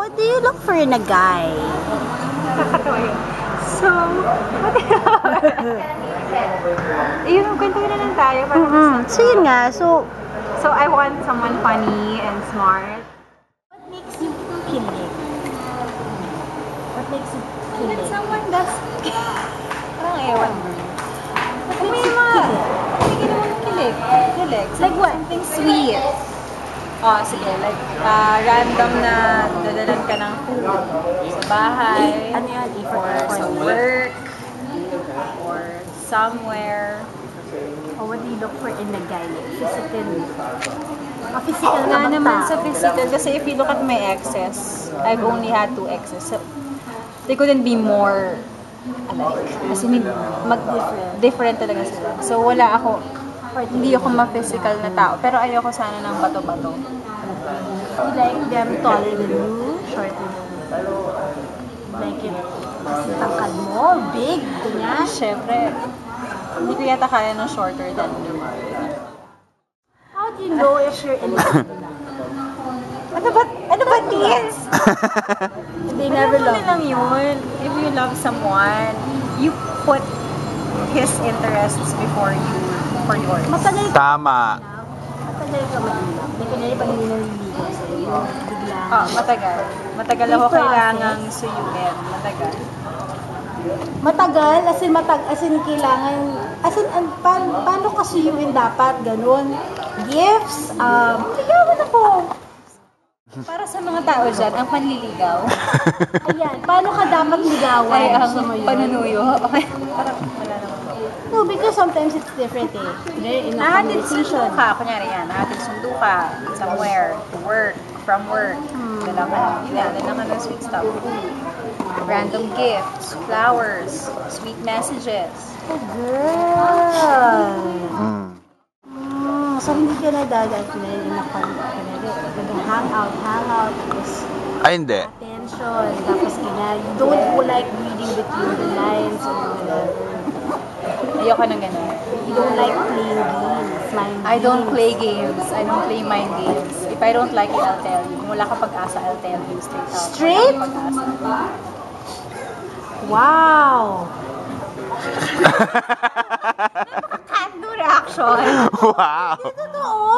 what do you look for in a guy? Kakatawa yun. So, yun, kwentuhin na lang tayo. So yun nga, so I want someone funny and smart. what makes you kilig? What makes you kilig? When someone does... Parang ewan. What makes you kilig? Hindi naman kilig. Kilig. Like what? Something sweet. Oh, sige. Like, random na dadalan ka ng food sa bahay. Ano yan? Or sa work. Or somewhere. Or what do you look for in a guy? Like physically? Physical Wala na naman bang sa physical. Kasi if you look at my exes, I've only had 2 exes. So, they couldn't be more alike. Kasi different talaga sila. So, wala ako. Hindi ako ma-physical na tao. Pero ayoko sana ng bato-bato. You like them taller than you? Shorter than you? Like it? Kasi tangkad mo? Big? Ganyan? Siyempre, hindi ko yata kaya ng shorter than me. How do you know if you're in love? Ano ba this? They never Alam mo love na lang yun. If you love someone, you put his interests before yours. Matagal ka Tama. Matagal ka mag-ilap. Hindi ka nila pag hindi naliligaw sa'yo. Biglang. Matagal. Matagal ako kailangang suyuin. Matagal. Matagal? As in kailangan, paano ka suyuin dapat? Ganun. Gifts? Ligawan ako. Para sa mga tao dyan, ang panliligaw Ayan. Paano ka dapat ligawan? ay ang Gusto mo yun? panunuyo. Okay. Parang wala naman. No, because sometimes it's different eh. In a Nahatid sundo conversation. ka. Kunyari yan. Nahatid sundo ka. Somewhere. To work. From work. Dala ka ng sweet stuff. Random gifts. Flowers. Sweet messages. Oh, girl. So, hindi ka nadadat na hang out, tapos Ay, hindi. attention, tapos ganyan. You don't like reading between the lines or whatever. Ayoko ng ganun. You don't like playing games, mind I don't games. play games. I don't play mind games. If I don't like it, I'll tell you. Wala ka pag-asa, I'll tell you straight out. Straight? Wala kang pag-asa. Wow! Candor reaction. Wow! Totoo?